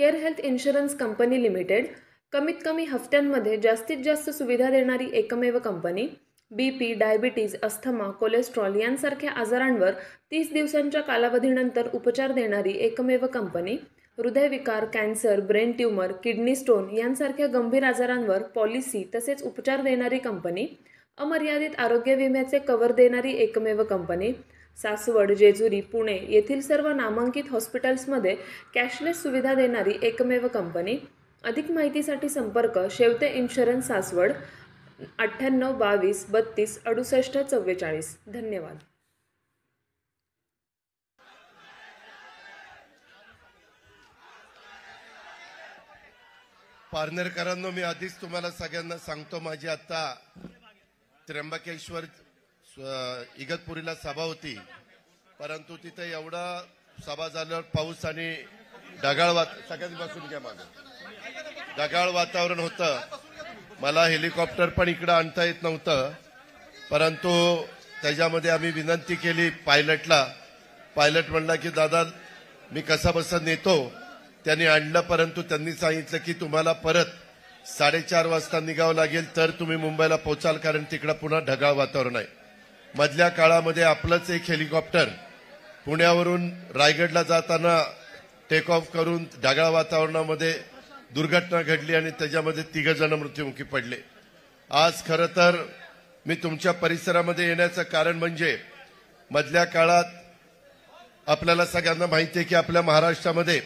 Care health insurance company limited, कमीत कमी हफ्त्यांमध्ये जास्तीत जास्त सुविधा देणारी एकमेव company. BP, diabetes, asthma, cholesterol यांसारख्या आजारांवर 30 दिवसांच्या कालावधीनंतर उपचार देणारी एकमेव कंपनी. हृदयविकार, cancer, brain tumour, kidney stone यांसारख्या गंभीर आजारांवर पॉलिसी तसेच उपचार देणारी कंपनी. अमर्यादित आरोग्य विम्याचे कव्हर देणारी एकमेव कंपनी. सासवड, जेजुरी, पुणे येथील सर्व नामांकित हॉस्पिटल्समध्ये कॅशलेस सुविधा देणारी एकमेव कंपनी. अधिक माहितीसाठी संपर्क शेवते इन्शुरन्स, सासवड, 98 22 32 68 44. धन्यवाद. पारनेरकरांनो, मी आधीच तुम्हाला सगळ्यांना सांगतो, माझी आता त्र्यंबकेश्वर इगतपुरीला सभा होती, परंतु तिथे एवढा सभा झाल्यावर पाऊस आणि ढगाळ सगळ्यांनी बसून घ्या, माझं ढगाळ वातावरण होतं. मला हेलिकॉप्टर पण इकडे आणता येत नव्हतं, परंतु त्याच्यामध्ये आम्ही विनंती केली पायलटला. पायलट म्हणला की दादा मी कसा बसा नेतो. त्यांनी आणलं, परंतु त्यांनी सांगितलं की तुम्हाला परत 4:30 वाजता निघावं लागेल, तर तुम्ही मुंबईला पोहोचाल, कारण तिकडे पुन्हा ढगाळ वातावरण आहे. मधल्या काळामध्ये आपलंच एक हेलिकॉप्टर पुण्यावरून रायगडला जाताना टेक ऑफ करून ढगाळ वातावरणामध्ये दुर्घटना घडली आणि त्याच्यामध्ये 3 जण मृत्युमुखी पडले. आज खरं तर मी तुमच्या परिसरामध्ये येण्याचं कारण म्हणजे मधल्या काळात आपल्याला सगळ्यांना माहिती आहे की आपल्या महाराष्ट्रामध्ये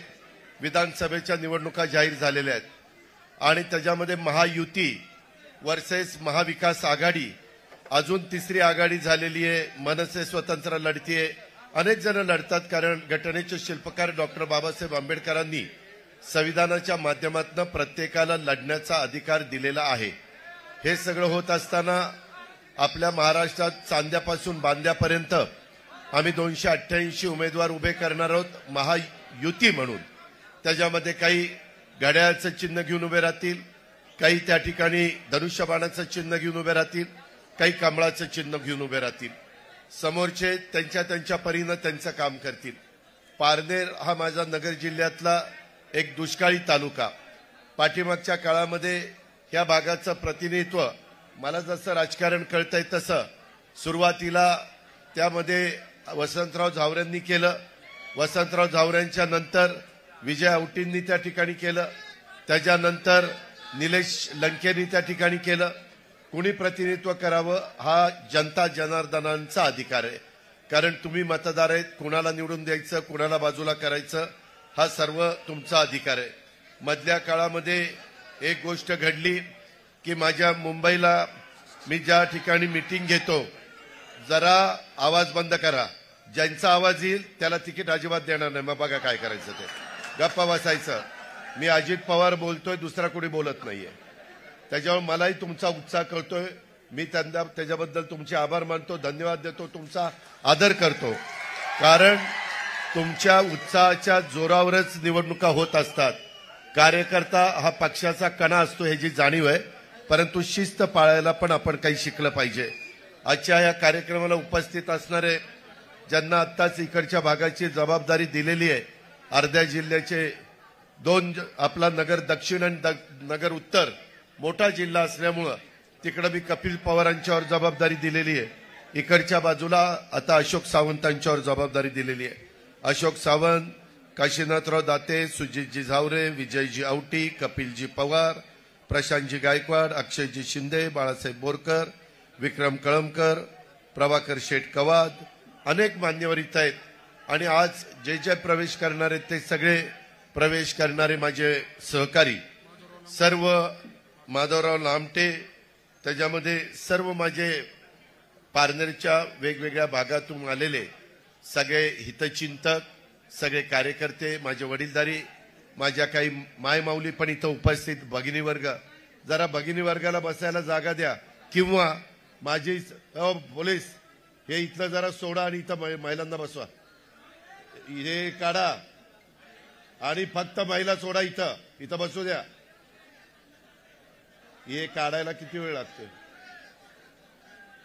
विधानसभेच्या निवडणुका जाहीर झालेल्या आहेत आणि त्याच्यामध्ये महायुती वर्सेस महाविकास आघाडी, अजून तिसरी आघाडी झालेली आहे. मनसे स्वतंत्र लढतीये, अनेक जण लढतात, कारण घटनेचे शिल्पकार डॉक्टर बाबासाहेब आंबेडकरांनी संविधानाच्या माध्यमातून प्रत्येकाला लढण्याचा अधिकार दिलेला आहे. हे सगळं होत असताना आपल्या महाराष्ट्रात चांद्यापासून बांद्यापर्यंत आम्ही 288 उमेदवार उभे करणार आहोत महायुती म्हणून. त्याच्यामध्ये काही घड्याळाचं चिन्ह घेऊन उभे राहतील, काही त्या ठिकाणी धनुष्यबाणाचं चिन्ह घेऊन उभे राहतील, काही कमळाचं चिन्ह घेऊन उभे राहतील. समोरचे त्यांच्या परीनं त्यांचं काम करतील. पारनेर हा माझा नगर जिल्ह्यातला एक दुष्काळी तालुका. पाठीमागच्या काळामध्ये या भागाचं प्रतिनिधित्व मला जसं राजकारण कळतंय तसं सुरुवातीला त्यामध्ये वसंतराव झावरेंनी केलं. वसंतराव झावरेंच्या नंतर विजय औटींनी त्या ठिकाणी केलं. त्याच्यानंतर निलेश लंकेंनी त्या ठिकाणी केलं. कुणी प्रतिनिधित्व करावं हा जनता जनार्दनांचा अधिकार आहे, कारण तुम्ही मतदार आहेत. कुणाला निवडून द्यायचं, कुणाला बाजूला करायचं हा सर्व तुमचा अधिकार आहे. मधल्या काळामध्ये एक गोष्ट घडली की माझ्या मुंबईला मी ज्या ठिकाणी मीटिंग घेतो, जरा आवाज बंद करा. ज्यांचा आवाज येईल त्याला तिकीट अजिबात देणार नाही. मग बघा काय करायचं ते, गप्पा बसायचं. मी अजित पवार बोलतोय, दुसरा कोणी बोलत नाहीये. त्याच्यावर मलाही तुमचा उत्साह कळतोय. मी त्याच्याबद्दल तुमचे आभार मानतो, धन्यवाद देतो, तुमचा आदर करतो, कारण तुमच्या उत्साहाच्या जोरावरच निवडणुका होत असतात. कार्यकर्ता हा पक्षाचा कणा असतो ह्याची जाणीव आहे, परंतु शिस्त पाळायला पण आपण काही शिकलं पाहिजे. आजच्या या कार्यक्रमाला उपस्थित असणारे ज्यांना आत्ताच इकडच्या भागाची जबाबदारी दिलेली आहे, अर्ध्या जिल्ह्याचे 2, आपला नगर दक्षिण आणि नगर उत्तर मोठा जिल्हा असल्यामुळं तिकडे मी कपिल पवारांच्यावर जबाबदारी दिलेली आहे. इकडच्या बाजूला आता अशोक सावंतांच्यावर जबाबदारी दिलेली आहे. अशोक सावंत, काशीनाथराव दाते, सुजितजी झावरे, विजयजी औटी, कपिलजी पवार, प्रशांतजी गायकवाड, अक्षयजी शिंदे, बाळासाहेब बोरकर, विक्रम कळमकर, प्रभाकर शेठ कवाद, अनेक मान्यवर इथं आहेत. आणि आज जे जे प्रवेश करणार आहेत ते सगळे प्रवेश करणारे माझे सहकारी, सर्व माधवराव लामटे, त्याच्यामध्ये सर्व माझे पारनेरच्या वेगवेगळ्या भागातून आलेले सगळे हितचिंतक, सगळे कार्यकर्ते, माझे वडीलधारी, माझ्या काही मायमाऊली पण इथं उपस्थित, भगिनी वर्ग, जरा भगिनी वर्गाला बसायला जागा द्या, किंवा माझी पोलीस हे इथलं जरा सोडा आणि इथं महिलांना बसवा. हे काढा आणि फक्त महिला सोडा, इथं बसू द्या. हे काढायला किती वेळ लागतो?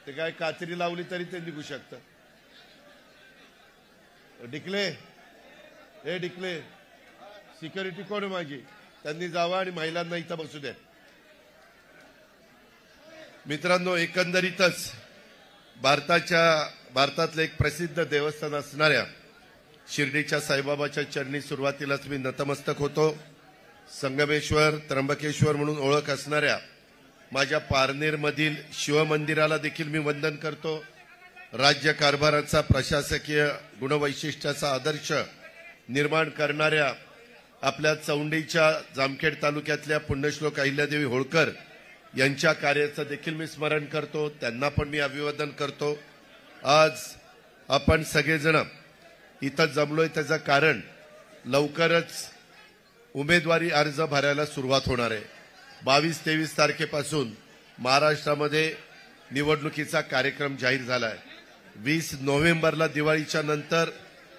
ते काय कात्री लावली तरी ते निघू शकतं. डिकले, हे डिकले, सिक्युरिटी कोण माझी, त्यांनी जावं आणि महिलांना इथं बसू द्या. मित्रांनो, एकंदरीतच भारतातलं एक प्रसिद्ध देवस्थान असणाऱ्या शिर्डीच्या साईबाबाच्या चरणी सुरुवातीलाच मी नतमस्तक होतो. संगमेश्वर, त्र्यंबकेश्वर म्हणून ओळख असणाऱ्या माझ्या पारनेरमधील शिवमंदिराला देखील मी वंदन करतो. राज्य कारभाराचा प्रशासकीय गुणवैशिष्ट्याचा आदर्श निर्माण करणाऱ्या आपल्या चौंडीच्या जामखेड तालुक्यातल्या पुण्यश्लोक अहिल्यादेवी होळकर यांच्या कार्याचं देखील मी स्मरण करतो. त्यांना पण मी अभिवादन करतो. आज आपण सगळेजण इथं जमलोय त्याचं कारण लवकरच उमेदवारी अर्ज भरायला सुरुवात होणार आहे. 22-23 तारखेपासून महाराष्ट्रामध्ये निवडणुकीचा कार्यक्रम जाहीर झाला आहे. 20 नोव्हेंबरला दिवाळीच्या नंतर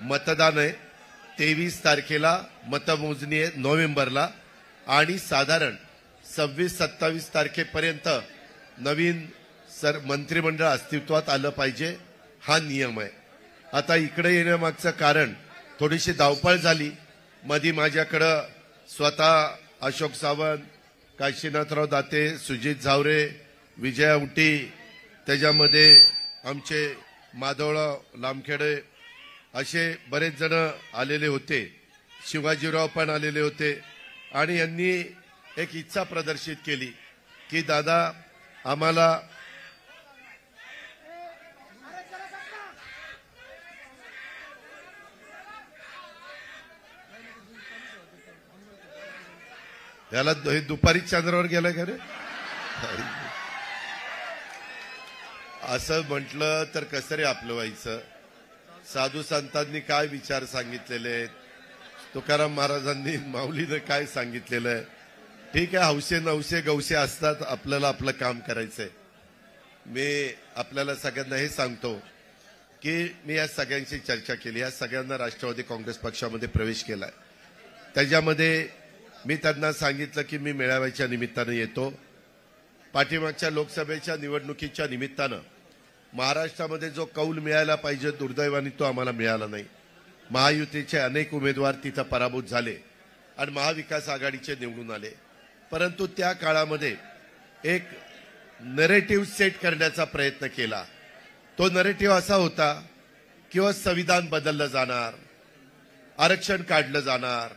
मतदान आहे. 23 तारखेला मतमोजणी आहे नोव्हेंबरला आणि साधारण 26-27 तारखेपर्यंत नवीन मंत्रिमंडळ अस्तित्वात आलं पाहिजे, हा नियम आहे. आता इकडे येण्यामागचं कारण थोडीशी धावपळ झाली. मधी माझ्याकडं स्वतः अशोक सावंत, काशीनाथराव दाते, सुजित झावरे, विजया उटी, त्याच्यामध्ये आमचे माधवराव लामखेडे असे बरेच जण आलेले होते. शिवाजीराव पण आलेले होते आणि यांनी एक इच्छा प्रदर्शित केली की दादा आम्हाला याला हे दुपारी चंद्रावर गेलं का रे असं म्हटलं तर कसं रे आपलं व्हायचं. साधू संतांनी काय विचार सांगितलेले आहेत, तुकाराम महाराजांनी माऊलीनं काय सांगितलेलं आहे. ठीक आहे, हौसे नवसे गौसे असतात, आपल्याला आपलं काम करायचंय. मी आपल्याला सगळ्यांना हे सांगतो की मी या सगळ्यांशी चर्चा केली. या सगळ्यांना राष्ट्रवादी काँग्रेस पक्षामध्ये प्रवेश केलाय. त्याच्यामध्ये मी त्यांना सांगितलं की मी मेळाव्याच्या निमित्तानं येतो. पाठीमागच्या लोकसभेच्या निवडणुकीच्या निमित्तानं महाराष्ट्रामध्ये जो कौल मिळायला पाहिजे दुर्दैवाने तो आम्हाला मिळाला नाही. महायुतीचे अनेक उमेदवार तिथं पराभूत झाले आणि महाविकास आघाडीचे निवडून आले. परंतु त्या काळामध्ये एक नरेटिव्ह सेट करण्याचा प्रयत्न केला. तो नरेटिव्ह असा होता की संविधान बदललं जाणार, आरक्षण काढलं जाणार,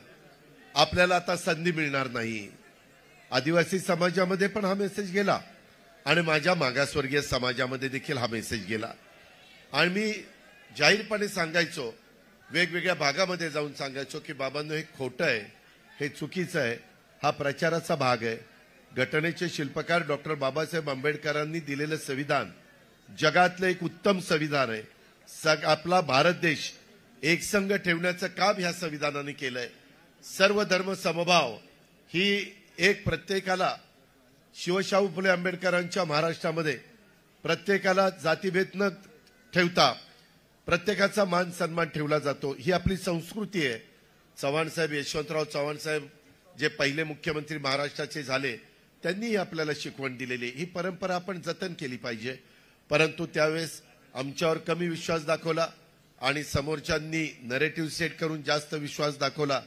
आपल्याला आता संधी मिळणार नाही. आदिवासी समाजामध्ये पण हा मेसेज गेला आणि माझ्या मागासवर्गीय समाजामध्ये देखील हा मेसेज गेला. आणि मी जाहीरपणे सांगायचो, वेगवेगळ्या भागामध्ये जाऊन सांगायचो की बाबांनो हे खोटं आहे, हे चुकीचं आहे. हा प्रचाराचा भाग आहे. घटनेचे शिल्पकार डॉक्टर बाबासाहेब आंबेडकरांनी दिलेलं संविधान जगातलं एक उत्तम संविधान आहे. आपला भारत देश एकसंघ ठेवण्याचं काम ह्या संविधानाने केलंय. सर्व धर्म समभाव ही एक प्रत्येकाला शिवशाहू फुले आंबेडकरांच्या महाराष्ट्रामध्ये प्रत्येकाला जातीभेद न ठेवता प्रत्येकाचा मान सन्मान ठेवला जातो. ही आपली संस्कृती आहे. चव्हाण साहेब, यशवंतराव चव्हाण साहेब जे पहिले मुख्यमंत्री महाराष्ट्राचे झाले, त्यांनी आपल्याला शिकवण दिलेली. ही परंपरा आपण जतन केली पाहिजे. परंतु त्यावेळेस आमच्यावर कमी विश्वास दाखवला आणि समोरच्यांनी नरेटिव्ह सेट करून जास्त विश्वास दाखवला,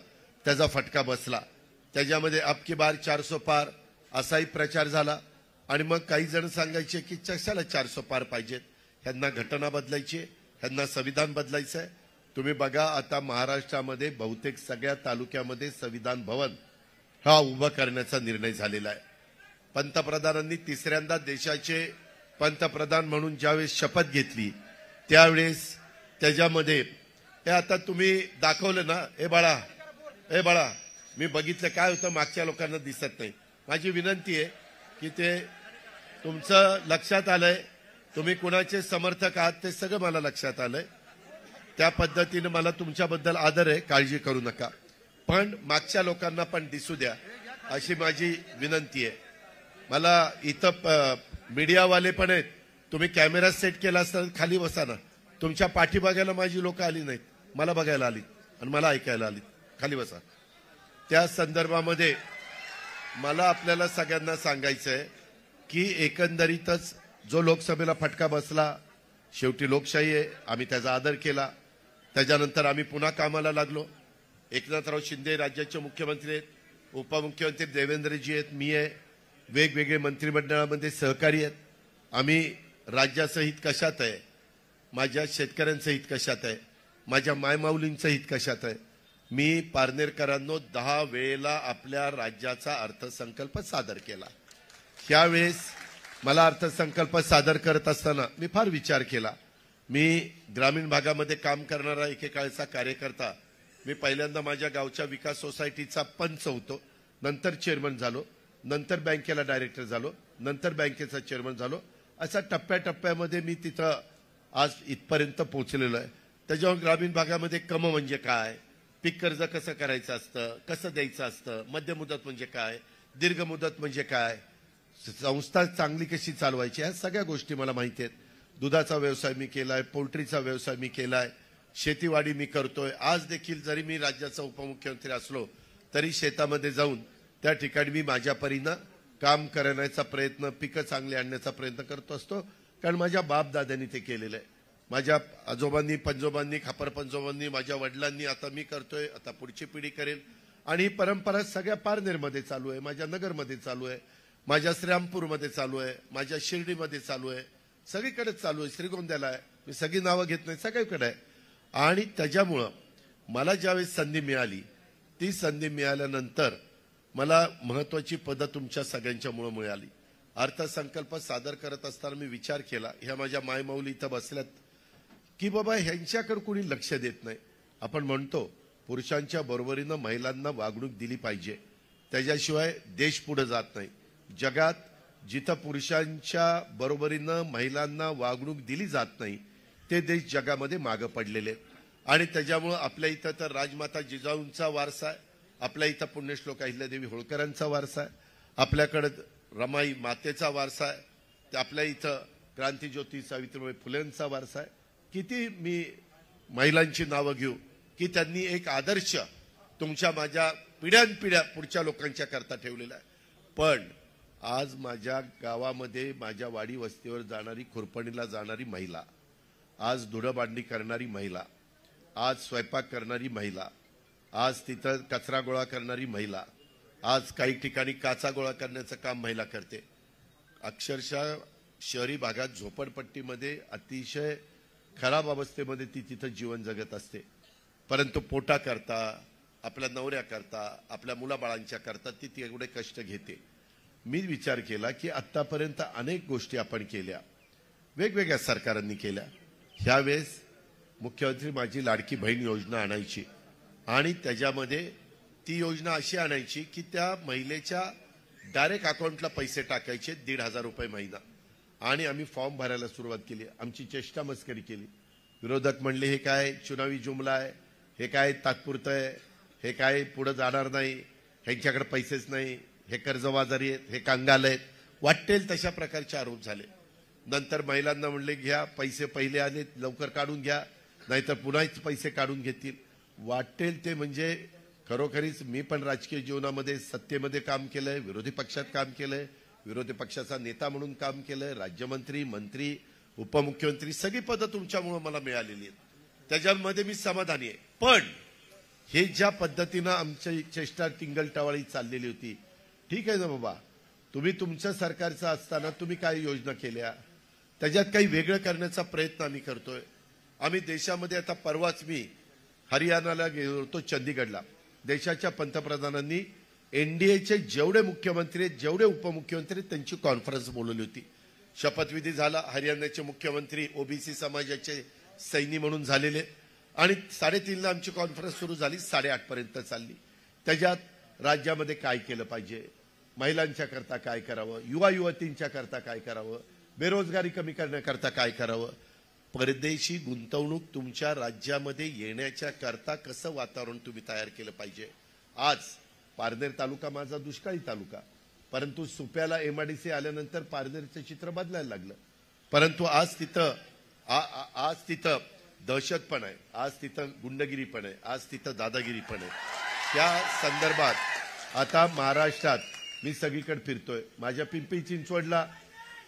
त्याचा फटका बसला. त्याच्यामध्ये अब की बार 400 पार असाही प्रचार झाला. आणि मग काही जण सांगायचे की कशाला 400 पार पाहिजेत, ह्यांना घटना बदलायची, ह्यांना संविधान बदलायचं आहे. तुम्ही बघा आता महाराष्ट्रामध्ये बहुतेक सगळ्या तालुक्यामध्ये संविधान भवन हा उभा करण्याचा निर्णय झालेला आहे. पंतप्रधानांनी तिसऱ्यांदा देशाचे पंतप्रधान म्हणून ज्यावेळेस शपथ घेतली त्यावेळेस त्याच्यामध्ये हे आता तुम्ही दाखवलं ना, ए बाळा मी बघितलं काय होतं, मागच्या लोकांना दिसत नाही. माझी विनंती आहे की ते तुमचं लक्षात आलंय, तुम्ही कुणाचे समर्थक आहात ते सगळं मला लक्षात आलंय. त्या पद्धतीने मला तुमच्याबद्दल आदर आहे, काळजी करू नका. पण मागच्या लोकांना पण दिसू द्या अशी माझी विनंती आहे. मला इथं मीडियावाले पण आहेत, तुम्ही कॅमेरा सेट केला असता खाली बसा ना. तुमच्या पाठी बघायला माझी लोक आली नाहीत, मला बघायला आलीत आणि मला ऐकायला आलीत. खाली बसा. त्या संदर्भामध्ये मला आपल्याला सगळ्यांना सांगायचं आहे की एकंदरीतच जो लोकसभेला फटका बसला, शेवटी लोकशाही आहे, आम्ही त्याचा आदर केला. त्याच्यानंतर आम्ही पुन्हा कामाला लागलो. एकनाथराव शिंदे राज्याचे मुख्यमंत्री आहेत, उपमुख्यमंत्री देवेंद्रजी आहेत, मी आहे, वेगवेगळे मंत्रिमंडळामध्ये सहकारी आहेत. आम्ही राज्याचं हित कशात आहे, माझ्या शेतकऱ्यांचं हित कशात आहे, माझ्या मायमाऊलींचं हित कशात आहे. मी पारनेरकरांनो 10 वेळेला आपल्या राज्याचा अर्थसंकल्प सादर केला. त्यावेळेस मला अर्थसंकल्प सादर करत असताना मी फार विचार केला. मी ग्रामीण भागामध्ये काम करणारा एकेकाळचा कार्यकर्ता. मी पहिल्यांदा माझ्या गावच्या विकास सोसायटीचा पंच होतो, नंतर चेअरमन झालो, नंतर बँकेला डायरेक्टर झालो, नंतर बँकेचा चेअरमन झालो. असा टप्प्याटप्प्यामध्ये मी तिथं आज इथपर्यंत पोहोचलेलो आहे. त्याच्यावर ग्रामीण भागामध्ये कम म्हणजे काय, पीक कर्ज कसं करायचं असतं, कसं द्यायचं असतं, मध्य मुदत म्हणजे काय, दीर्घ मुदत म्हणजे काय, संस्था चांगली कशी चालवायची, ह्या सगळ्या गोष्टी मला माहिती आहेत. दुधाचा व्यवसाय मी केलाय, पोल्ट्रीचा व्यवसाय मी केलाय, शेतीवाडी मी करतोय. आज देखील जरी मी राज्याचा उपमुख्यमंत्री असलो तरी शेतामध्ये जाऊन त्या ठिकाणी मी माझ्या परीनं काम करण्याचा प्रयत्न, पिकं चांगली आणण्याचा प्रयत्न करतो असतो, कारण माझ्या बापदाद्यांनी ते केलेलं आहे. माझ्या आजोबांनी, पंजोबांनी, खापर पंजोबांनी, माझ्या वडिलांनी, आता मी करतोय, आता पुढची पिढी करेल. आणि ही परंपरा सगळ्या पारनेरमध्ये चालू आहे, माझ्या नगरमध्ये चालू आहे, माझ्या श्रीरामपूरमध्ये चालू आहे, माझ्या शिर्डीमध्ये चालू आहे, सगळीकडेच चालू आहे, श्रीगोंद्याला आहे. मी सगळी नावं घेत नाही, सगळीकडे आहे. आणि त्याच्यामुळं मला ज्यावेळेस संधी मिळाली, ती संधी मिळाल्यानंतर मला महत्वाची पदं तुमच्या सगळ्यांच्यामुळं मिळाली. अर्थसंकल्प सादर करत असताना मी विचार केला, ह्या माझ्या मायमाऊली इथं बसल्यात, की बाबा ह्यांच्याकडे कोणी लक्ष देत नाही. आपण म्हणतो पुरुषांच्या बरोबरीनं महिलांना वागणूक दिली पाहिजे, त्याच्याशिवाय देश पुढे जात नाही. जगात जिथं पुरुषांच्या बरोबरीनं महिलांना वागणूक दिली जात नाही ते देश जगामध्ये मागं पडलेले आहेत. आणि त्याच्यामुळं आपल्या इथं तर राजमाता जिजाऊंचा वारसा आहे, आपल्या इथं पुण्यश्लोक अहिल्यादेवी होळकरांचा वारसा आहे, आपल्याकडे रमाई मातेचा वारसा आहे, आपल्या इथं क्रांतिज्योती सावित्रीबाई फुलेंचा वारसा आहे. किती मी महिलांची नावं घेऊ की त्यांनी एक आदर्श तुमच्या माझ्या पिढ्यानपिढ्या पुढच्या लोकांच्या करता ठेवलेला आहे. पण आज माझ्या गावामध्ये, माझ्या वाडी वस्तीवर जाणारी, खुरपणीला जाणारी महिला, आज धुडंबांधणी करणारी महिला, आज स्वयंपाक करणारी महिला, आज तिथं कचरा गोळा करणारी महिला, आज काही ठिकाणी काचा गोळा करण्याचं काम महिला करते. अक्षरशः शहरी भागात झोपडपट्टीमध्ये अतिशय खराब अवस्थेमध्ये ती तिथं जीवन जगत असते. परंतु पोटा करता, आपल्या नवऱ्या करता, आपल्या मुलाबाळांच्या करता ती तेवढे कष्ट घेते. मी विचार केला की आतापर्यंत अनेक गोष्टी आपण केल्या, वेगवेगळ्या सरकारांनी केल्या. ह्यावेळेस मुख्यमंत्री माझी लाडकी बहीण योजना आणायची आणि त्याच्यामध्ये ती योजना अशी आणायची की त्या महिलेच्या डायरेक्ट अकाउंटला पैसे टाकायचे, 1,500 रुपये महिना. आणि आम्ही फॉर्म भरायला सुरुवात केली. आमची चेष्टा मस्करी केली. विरोधक म्हणले हे काय चुनावी जुमला आहे, हे काय तात्पुरतं आहे, हे काय पुढे जाणार नाही, ह्यांच्याकडे पैसेच नाही, हे कर्जबाजारी आहेत, हे कांगाल आहेत, वाटेल तशा प्रकारचे आरोप झाले. नंतर महिलांना म्हणले घ्या पैसे, पहिले आले लवकर काढून घ्या, नाहीतर पुन्हाच पैसे काढून घेतील. वाटेल ते म्हणजे खरोखरीच मी पण राजकीय जीवनामध्ये सत्तेमध्ये काम केलंय, विरोधी पक्षात काम केलंय, विरोधी पक्षाचा नेता म्हणून काम केलंय, राज्यमंत्री, मंत्री, उपमुख्यमंत्री सगळी पदं तुमच्यामुळे मला मिळालेली आहेत. त्याच्यामध्ये मी समाधानी आहे. पण हे ज्या पद्धतीनं आमची चेष्टा टिंगलटवाळी चाललेली होती, ठीक आहे ना बाबा, तुम्ही तुमच्या सरकारचं असताना तुम्ही काय योजना केल्या, त्याच्यात काही वेगळं करण्याचा प्रयत्न आम्ही करतोय. आम्ही देशामध्ये आता परवाच मी हरियाणाला गेलो होतो, चंदीगडला. देशाच्या पंतप्रधानांनी एनडीएचे जेवढे मुख्यमंत्री आहेत, जेवढे उपमुख्यमंत्री आहेत, त्यांची कॉन्फरन्स बोलवली होती. शपथविधी झाला. हरियाणाचे मुख्यमंत्री ओबीसी समाजाचे सैनी म्हणून झालेले. आणि 3:30ला आमची कॉन्फरन्स सुरू झाली, 8:30 पर्यंत चालली. त्याच्यात राज्यामध्ये काय केलं पाहिजे, महिलांच्या करता काय करावं, युवा युवतींच्या करता काय करावं, बेरोजगारी कमी करण्याकरता काय करावं, परदेशी गुंतवणूक तुमच्या राज्यामध्ये येण्याच्या करता कसं वातावरण तुम्ही तयार केलं पाहिजे. आज पारनेर तालुका माझा दुष्काळी तालुका, परंतु सुप्याला एमआयडीसी आल्यानंतर पारनेरचं चित्र बदलायला लागलं. परंतु आज तिथं दहशत पण आहे, आज तिथं गुंडगिरी पण आहे, आज तिथं दादागिरी पण आहे. त्या संदर्भात आता महाराष्ट्रात मी सगळीकडे फिरतोय. माझ्या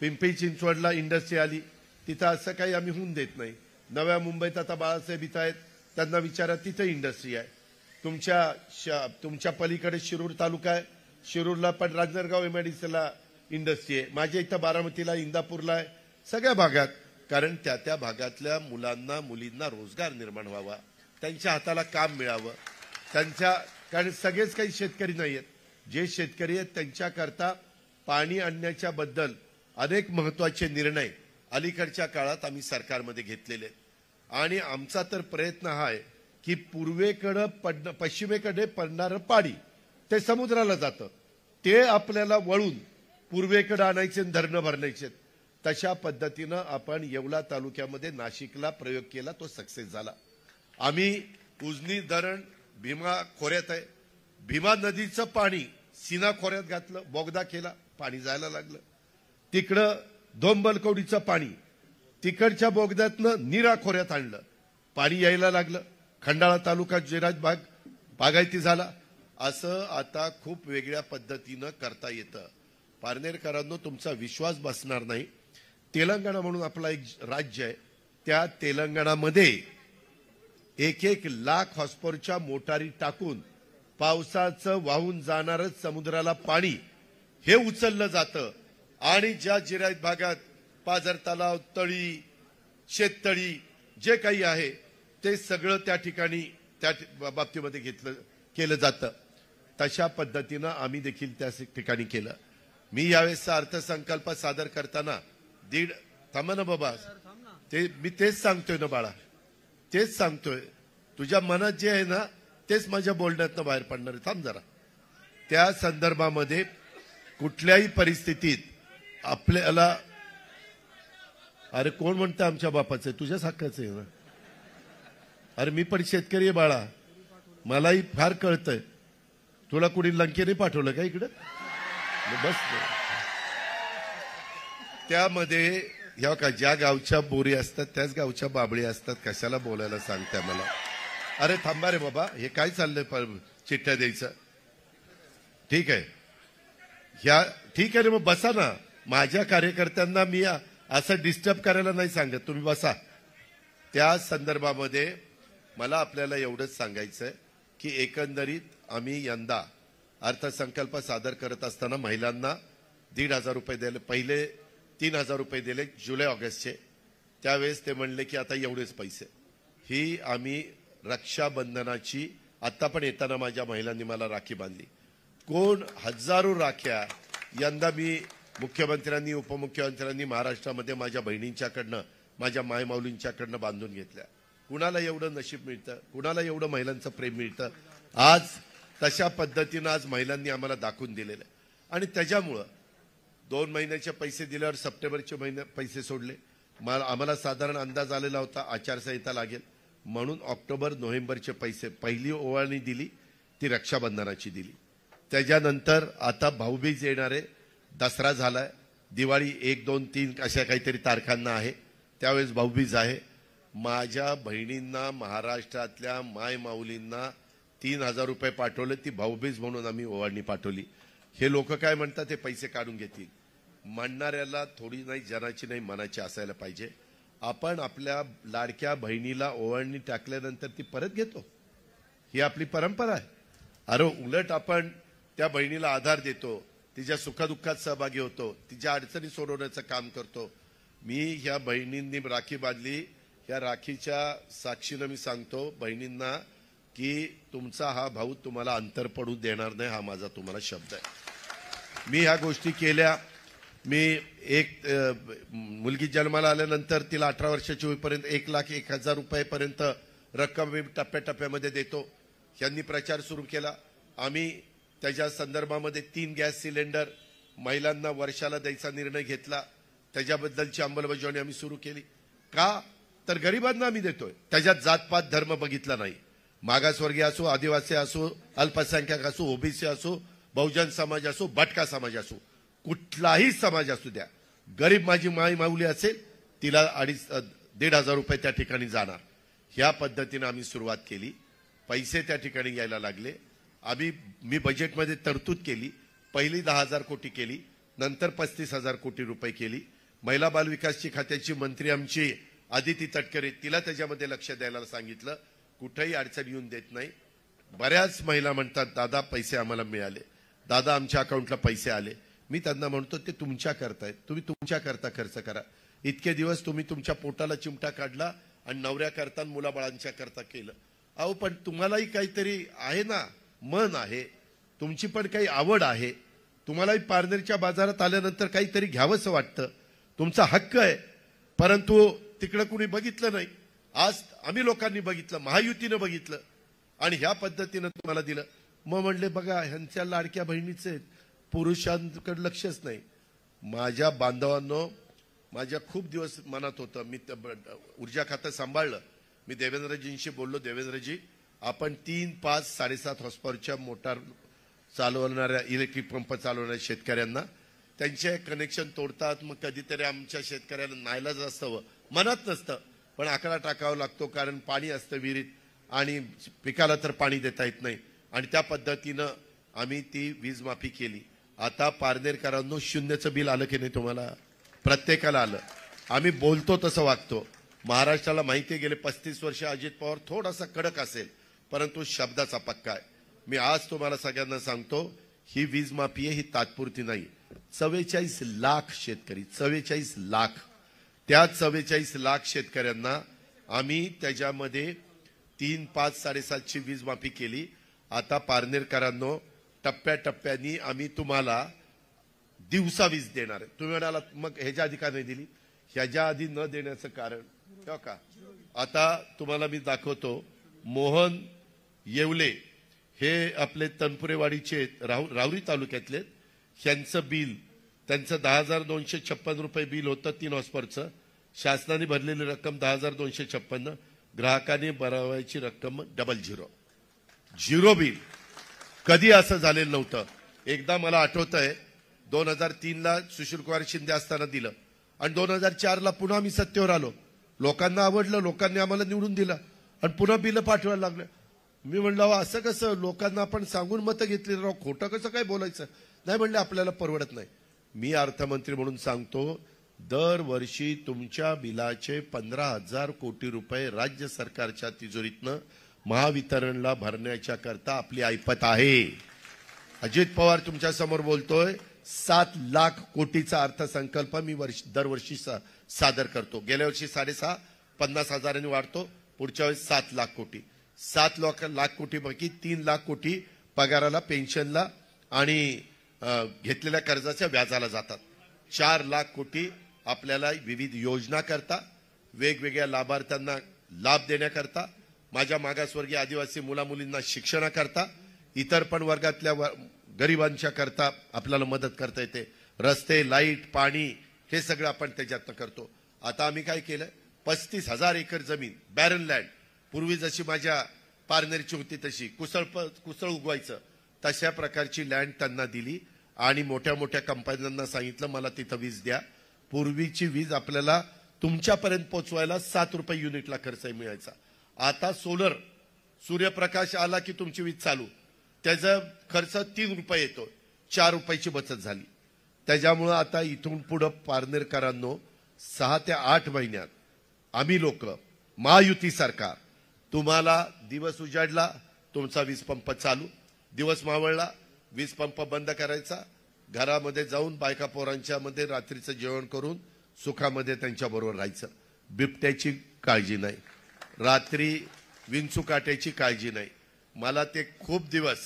पिंपरी चिंचवडला इंडस्ट्री आली, तिथं असं काही आम्ही होऊन देत नाही. नव्या मुंबईत आता बाळासाहेब इथं आहेत, त्यांना विचारा, तिथं इंडस्ट्री आहे. तुमच्या पलीकडे शिरूर तालुका आहे, शिरूरला पण रांजणगाव एमआयडीसीला इंडस्ट्री आहे, माझ्या इथं बारामतीला, इंदापूरला आहे, सगळ्या भागात. कारण त्या भागातल्या मुलांना मुलींना रोजगार निर्माण व्हावा, त्यांच्या हाताला काम मिळावं. कारण सगळेच काही शेतकरी नाही आहेत, जे शेतकरी आहेत त्यांच्याकरता पाणी आणण्याच्या बद्दल अनेक महत्वाचे निर्णय अलीकडच्या काळात आम्ही सरकारमध्ये घेतलेले आहेत. आणि आमचा तर प्रयत्न हा आहे की पश्चिमेकडे पडणारं पाणी ते समुद्राला जातं, ते आपल्याला वळून पूर्वेकडे आणायचे, धरणं भरण्याचे. तशा पद्धतीनं आपण येवला तालुक्यामध्ये नाशिकला प्रयोग केला, तो सक्सेस झाला. आम्ही उजनी धरण भीमा खोऱ्यात आहे, भीमा नदीचं पाणी सीना खोऱ्यात घातलं, बोगदा केला, पाणी जायला लागलं. तिकडं धोंबलकवडीचं पाणी तिकडच्या बोगद्यातनं नीरा खोऱ्यात आणलं, पाणी यायला लागलं. खंडाळा तालुका जिराज भाग बागायती झाला. असं आता खूप वेगळ्या पद्धतीनं करता येतं. पारनेरकरांनो, तुमचा विश्वास बसणार नाही. तेलंगणा म्हणून आपला एक राज्य आहे, त्या तेलंगणामध्ये 1 लाख हॉर्सपॉवरच्या मोटारी टाकून पावसाचं वाहून जाणारं समुद्राला पाणी हे उचललं जातं. आणि ज्या जिरायत भागात पाझर तलाव, तळी, शेततळी जे काही आहे ते सगळं त्या ठिकाणी त्या बाबतीमध्ये केलं जातं. तशा पद्धतीनं आम्ही देखील त्या ठिकाणी केलं. मी यावेळेसचा अर्थसंकल्प सादर करताना थांबा ना बाबा, मी तेच सांगतोय ना बाळा, तेच सांगतोय. तुझ्या मनात जे आहे ना तेच माझ्या बोलण्यातनं बाहेर पडणार आहे. थांब जरा. त्या संदर्भामध्ये कुठल्याही परिस्थितीत आपल्याला, अरे कोण म्हणतं आमच्या बापाचं, तुझ्याच हक्काचं आहे ना. अरे मी पण शेतकरी आहे बाळा, मलाही फार कळतंय. तुला कुणी लंकेने पाठवलं का इकडं? बस. त्यामध्ये ज्या गावच्या बोरी असतात त्याच गावच्या बाबळी असतात. कशाला बोलायला सांगताय मला? अरे थांबा रे बाबा, हे काय चाललंय चिठ्ठ्या द्यायचं? ठीक आहे, ठीक आहे रे, मग बसा ना. माझ्या कार्यकर्त्यांना मी असं डिस्टर्ब करायला नाही सांगत, तुम्ही बसा. त्या संदर्भामध्ये मला आपल्याला एवढंच सांगायचंय की एकंदरीत आम्ही यंदा अर्थसंकल्प सादर करत असताना महिलांना 1,500 रुपये दिले. पहिले 3,000 रुपये दिले जुलै ऑगस्टचे. त्यावेळेस ते म्हणले की आता एवढेच पैसे. ही आम्ही रक्षाबंधनाची, आता पण येताना माझ्या महिलांनी मला राखी बांधली. हजारो राख्या यंदा मी मुख्यमंत्र्यांनी, उपमुख्यमंत्र्यांनी महाराष्ट्रामध्ये माझ्या बहिणींच्याकडनं, माझ्या मायमाऊलींच्याकडनं बांधून घेतल्या. कुणाला एवढं नशीब मिळतं, कुणाला एवढं महिलांचं प्रेम मिळतं. आज तशा पद्धतीनं आज महिलांनी आम्हाला दाखवून दिलेलं आहे. आणि त्याच्यामुळं 2 महिन्याचे पैसे दिल्यावर सप्टेंबरचे पैसे सोडले. आम्हाला साधारण अंदाज आलेला होता आचारसंहिता लागेल म्हणून ऑक्टोबर नोव्हेंबरचे पैसे पहिली ओवाळणी दिली, ती रक्षाबंधनाची दिली. त्याच्यानंतर आता भाऊबीज येणारे, दसरा झालाय, दिवाळी 1, 2, 3 अशा काहीतरी तारखांना आहे, त्यावेळेस भाऊबीज आहे. माझ्या बहिणींना, महाराष्ट्रातल्या माय माऊलींना 3,000 रुपये पाठवले, ती भाऊबीज म्हणून आम्ही ओवाळणी पाठवली. हे लोक काय म्हणतात, ते पैसे काढून घेतील. म्हणणाऱ्याला थोडी नाही, जनाची नाही, मनाची असायला पाहिजे. आपण आपल्या लाडक्या बहिणीला ओवाळणी टाकल्यानंतर ती परत घेतो, ही आपली परंपरा आहे. अरे उलट आपण त्या बहिणीला आधार देतो, तिच्या सुखदुःखात सहभागी होतो, तिच्या अडचणी सोडवण्याचं काम करतो. मी ह्या बहिणींनी राखी बांधली, या राखीच्या साक्षीनं मी सांगतो बहिणींना की तुमचा हा भाऊ तुम्हाला अंतर पडू देणार नाही, हा माझा तुम्हाला शब्द आहे. मी ह्या गोष्टी केल्या. मी एक मुलगी जन्माला आल्यानंतर तिला 18 वर्षाची होईपर्यंत 1,01,000 रुपयेपर्यंत रक्कम मी टप्प्याटप्प्यामध्ये देतो. यांनी प्रचार सुरू केला. आम्ही त्याच्या संदर्भामध्ये 3 गॅस सिलेंडर महिलांना वर्षाला द्यायचा निर्णय घेतला. त्याच्याबद्दलची अंमलबजावणी आम्ही सुरू केली. का तर गरिबांना आम्ही देतोय, त्याच्यात जातपात धर्म बघितला नाही. मागासवर्गीय असो, आदिवासी असो, अल्पसंख्याक असो, ओबीसी असो, बहुजन समाज असो, भटका समाज असो, कुठलाही समाज असू द्या, गरीब माझी माई माऊली असेल तिला 1,500 रुपये त्या ठिकाणी जाणार. ह्या पद्धतीने आम्ही सुरुवात केली. पैसे त्या ठिकाणी यायला लागले. मी बजेटमध्ये तरतूद केली. पहिली 10,000 कोटी केली, नंतर 35,000 कोटी रुपये केली. महिला बाल विकासची खात्याची मंत्री आमची आदिती तटकरे, तिला त्याच्यामध्ये लक्ष द्यायला सांगितलं. कुठेही अडचण येऊन देत नाही. बऱ्याच महिला म्हणतात दादा पैसे आम्हाला मिळाले, दादा आमच्या अकाउंटला पैसे आले. मी त्यांना म्हणतो ते तुमच्या करतायत, तुम्ही तुमच्या करता खर्च करा. इतके दिवस तुम्ही तुमच्या पोटाला चिमटा काढला आणि नवऱ्या करता मुलाबाळांच्या करता केलं. अहो पण तुम्हालाही काहीतरी आहे ना, मन आहे, तुमची पण काही आवड आहे, तुम्हालाही पारनेरच्या बाजारात आल्यानंतर काहीतरी घ्यावंसं वाटतं, तुमचा हक्क आहे. परंतु तिकडे कुणी बघितलं नाही. आज आम्ही लोकांनी बघितलं, महायुतीनं बघितलं आणि ह्या पद्धतीनं तुम्हाला दिलं. मग म्हणले बघा ह्यांच्या लाडक्या बहिणीचे पुरुषांकडे लक्षच नाही. माझ्या बांधवांनो, माझ्या खूप दिवस मनात होतं, मी ऊर्जा खातं सांभाळलं. मी देवेंद्रजींशी बोललो, देवेंद्रजी आपण 3, 5, 7.5 हॉर्सपॉवरच्या मोटार चालवणाऱ्या इलेक्ट्रिक पंप चालवणाऱ्या शेतकऱ्यांना त्यांचे कनेक्शन तोडतात. मग कधीतरी आमच्या शेतकऱ्यांना नाईलाज असतं, मनात नसतं, पण आकडा टाकावा लागतो, कारण पाणी असतं विहिरीत आणि पिकाला तर पाणी देता येत नाही. आणि त्या पद्धतीनं आम्ही ती वीज माफी केली. आता पारनेरकरांनो शून्याचं बिल आलं की नाही तुम्हाला? प्रत्येकाला आलं. आम्ही बोलतो तसं वागतो. महाराष्ट्राला माहिती गेले 35 वर्ष अजित पवार थोडासा कडक असेल, परंतु शब्दाचा पक्का आहे. मी आज तुम्हाला सगळ्यांना सांगतो, ही वीज माफी आहे, ही तात्पुरती नाही. 44 लाख शेतकरी, 44 लाख, त्या 44 लाख शेतकऱ्यांना आम्ही त्याच्यामध्ये 3, 5, 7.5ची वीज माफी केली. आता पारनेरकरांनो टप्प्याटप्प्यानी आम्ही तुम्हाला दिवसा वीज देणार आहे. तुम्ही म्हणाला मग ह्याच्या आधी का नाही दिली? ह्याच्या आधी न देण्याचं कारण का? आता तुम्हाला मी दाखवतो. मोहन येवले हे आपले तनपुरेवाडीचे राहुरी तालुक्यातले, ह्यांचं बिल, त्यांचं 10,256 रुपये बिल होतं 3 हॉर्सपॉवरचं. शासनाने भरलेली रक्कम 10,256, ग्राहकाने भरावायची रक्कम 0 बिल. कधी असं झालेलं नव्हतं. एकदा मला आठवतंय 2003ला सुशीलकुमार शिंदे असताना दिलं आणि 2004ला पुन्हा आम्ही सत्तेवर आलो. लोकांना आवडलं, लोकांनी आम्हाला निवडून दिलं आणि पुन्हा बिलं पाठवायला लागलं. मी म्हणलं असं कसं, लोकांना आपण सांगून मतं घेतली, राव खोटं कसं काय बोलायचं? नाही म्हणले आपल्याला परवडत नाही. मी अर्थमंत्री म्हणून सांगतो, दरवर्षी तुमच्या बिलाचे 15,000 कोटी रुपये राज्य सरकारच्या तिजोरीतनं महावितरणला भरण्याच्या करता आपली ऐपत आहे. अजित पवार तुमच्या समोर बोलतोय, 7 लाख कोटीचा अर्थसंकल्प मी दरवर्षी सादर करतो. गेल्या वर्षी 6.5, 50,000 वाढतो, पुढच्या वेळेस 7 लाख कोटी. 7 लाख कोटी बाकी 3 लाख कोटी पगाराला, पेन्शनला आणि घेतलेल्या कर्जाच्या व्याजाला जातात. 4 लाख कोटी आपल्याला विविध योजना करता, वेगवेगळ्या लाभार्थ्यांना लाभ देण्याकरता, माझ्या मागासवर्गीय आदिवासी मुलामुलींना शिक्षणाकरता, इतर पण वर्गातल्या गरिबांच्या करता आपल्याला मदत करता येते. रस्ते, लाईट, पाणी हे सगळं आपण त्याच्यातनं करतो. आता आम्ही काय केलं, 35,000 एकर जमीन बॅरन लँड, पूर्वी जशी माझ्या पारनेरची होती तशी कुसळ उगवायचं, तशा प्रकारची लँड त्यांना दिली आणि मोठ्या मोठ्या कंपन्यांना सांगितलं मला तिथं वीज द्या. पूर्वीची वीज आपल्याला तुमच्यापर्यंत पोहोचवायला 7 रुपये युनिटला खर्च मिळायचा. आता सोलर, सूर्यप्रकाश आला की तुमची वीज चालू, त्याचा खर्च 3 रुपये येतो, 4 रुपयाची बचत झाली. त्याच्यामुळं आता इथून पुढं पारनेरकरांनो 6 ते 8 महिन्यात आम्ही लोक, महायुती सरकार, तुम्हाला दिवस उजाडला तुमचा वीज पंप चालू, दिवस मावळला वीज पंप बंद करायचा, घरामध्ये जाऊन बायका पोरांच्या मध्ये रात्रीचं जेवण करून सुखामध्ये त्यांच्याबरोबर राहायचं. बिबट्याची काळजी नाही, रात्री विंचू काट्याची काळजी नाही. मला ते खूप दिवस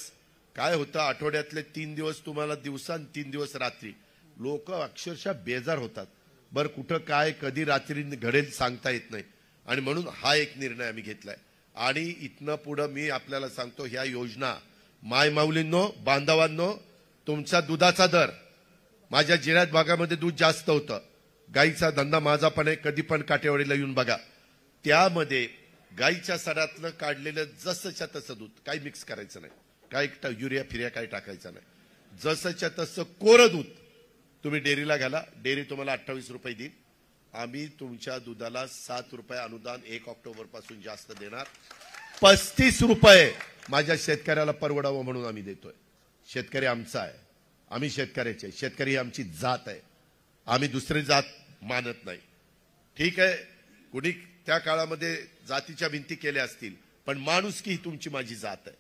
काय होतं, आठवड्यातले 3 दिवस तुम्हाला दिवसा आणि 3 दिवस रात्री, लोक अक्षरशः बेजार होतात. बरं कुठं काय कधी रात्री घडेल सांगता येत नाही. आणि म्हणून हा एक निर्णय आम्ही घेतलाय. आणि इथनं पुढं मी आपल्याला सांगतो, ह्या योजना माय माऊलींनो, बांधवांनो, तुमचा दुधाचा दर, माझ्या जिल्ह्यात भागामध्ये दूध जास्त होतं, गाईचा धंदा माझा पण आहे, कधी पण काटेवाडीला येऊन बघा, त्यामध्ये गाईच्या सडातलं काढलेलं जसंच्या तसं दूध, काही मिक्स करायचं नाही, काही युरिया फिर्या काही टाकायचं नाही, जसंच्या तसं कोरं दूध तुम्ही डेअरीला घाला, डेअरी तुम्हाला 28 रुपये देईल. आम्ही तुमच्या दुधाला 7 रुपये अनुदान 1 ऑक्टोबर पासून जास्त देणार. 35 रुपये माझ्या शेतकऱ्याला परवडावं म्हणून आम्ही देतोय. शेतकरी आमचा आहे, आम्ही शेतकऱ्याचे, शेतकरी ही आमची जात आहे, आम्ही दुसरी जात मानत नाही. ठीक आहे, कुणी त्या काळामध्ये जातीच्या भिंती केल्या असतील, पण माणुसकी ही तुमची माझी जात आहे.